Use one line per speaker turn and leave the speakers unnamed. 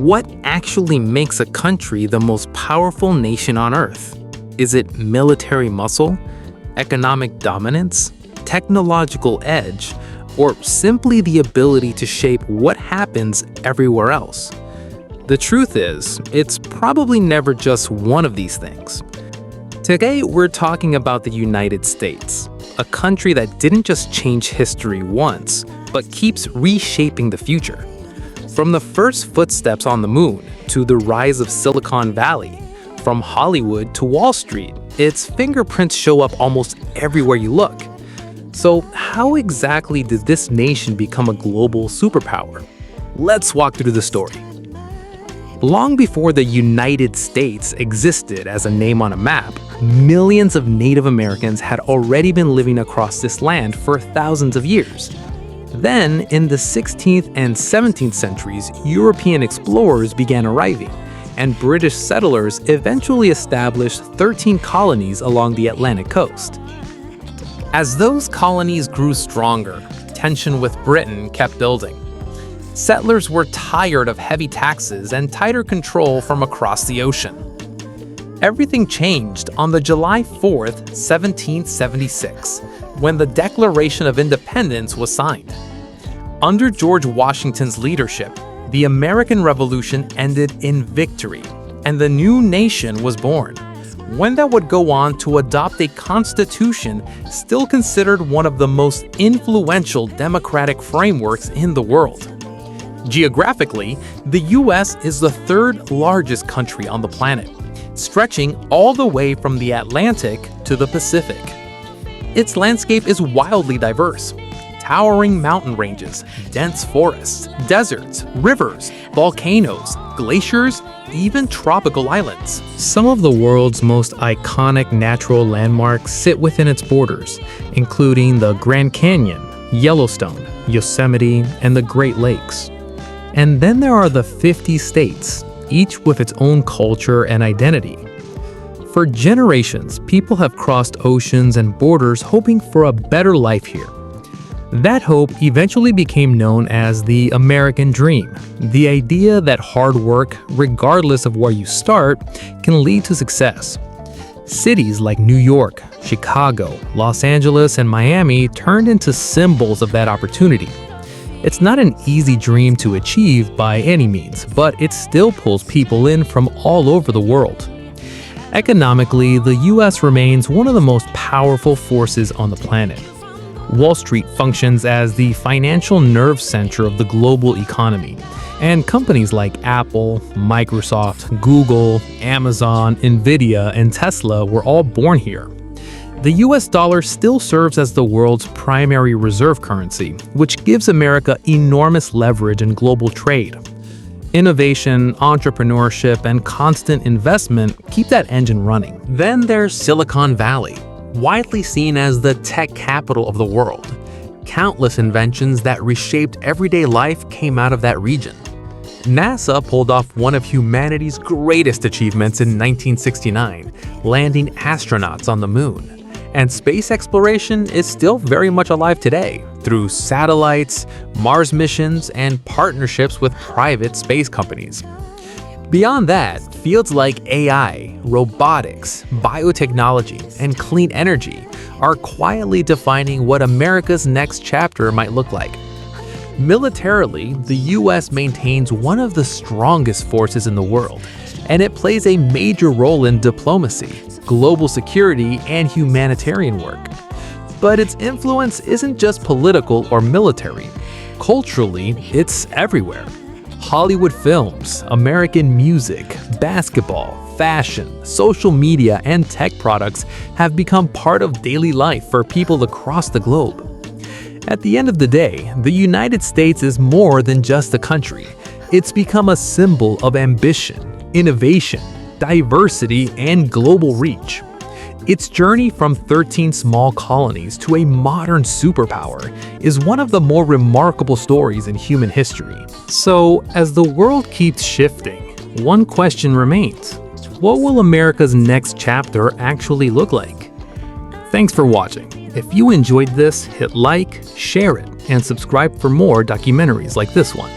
What actually makes a country the most powerful nation on Earth? Is it military muscle, economic dominance, technological edge, or simply the ability to shape what happens everywhere else? The truth is, it's probably never just one of these things. Today, we're talking about the United States, a country that didn't just change history once, but keeps reshaping the future. From the first footsteps on the moon to the rise of Silicon Valley, from Hollywood to Wall Street, its fingerprints show up almost everywhere you look. So, how exactly did this nation become a global superpower? Let's walk through the story. Long before the United States existed as a name on a map, millions of Native Americans had already been living across this land for thousands of years. Then, in the 16th and 17th centuries, European explorers began arriving, and British settlers eventually established 13 colonies along the Atlantic coast. As those colonies grew stronger, tension with Britain kept building. Settlers were tired of heavy taxes and tighter control from across the ocean. Everything changed on the July 4th, 1776, when the Declaration of Independence was signed. Under George Washington's leadership, the American Revolution ended in victory, and the new nation was born, one that would go on to adopt a constitution still considered one of the most influential democratic frameworks in the world. Geographically, the U.S. is the third largest country on the planet, stretching all the way from the Atlantic to the Pacific. Its landscape is wildly diverse. Towering mountain ranges, dense forests, deserts, rivers, volcanoes, glaciers, even tropical islands. Some of the world's most iconic natural landmarks sit within its borders, including the Grand Canyon, Yellowstone, Yosemite, and the Great Lakes. And then there are the 50 states, each with its own culture and identity. For generations, people have crossed oceans and borders hoping for a better life here. That hope eventually became known as the American Dream, the idea that hard work, regardless of where you start, can lead to success. Cities like New York, Chicago, Los Angeles, and Miami turned into symbols of that opportunity. It's not an easy dream to achieve by any means, but it still pulls people in from all over the world. Economically, the US remains one of the most powerful forces on the planet. Wall Street functions as the financial nerve center of the global economy, and companies like Apple, Microsoft, Google, Amazon, Nvidia, and Tesla were all born here. The US dollar still serves as the world's primary reserve currency, which gives America enormous leverage in global trade. Innovation, entrepreneurship, and constant investment keep that engine running. Then there's Silicon Valley, widely seen as the tech capital of the world. Countless inventions that reshaped everyday life came out of that region. NASA pulled off one of humanity's greatest achievements in 1969, landing astronauts on the moon. And space exploration is still very much alive today through satellites, Mars missions, and partnerships with private space companies. Beyond that, fields like AI, robotics, biotechnology, and clean energy are quietly defining what America's next chapter might look like. Militarily, the US maintains one of the strongest forces in the world, and it plays a major role in diplomacy, global security, and humanitarian work. But its influence isn't just political or military. Culturally, it's everywhere. Hollywood films, American music, basketball, fashion, social media, and tech products have become part of daily life for people across the globe. At the end of the day, the United States is more than just a country. It's become a symbol of ambition, innovation, diversity, and global reach. Its journey from 13 small colonies to a modern superpower is one of the more remarkable stories in human history. So, as the world keeps shifting, one question remains: what will America's next chapter actually look like? Thanks for watching. If you enjoyed this, hit like, share it, and subscribe for more documentaries like this one.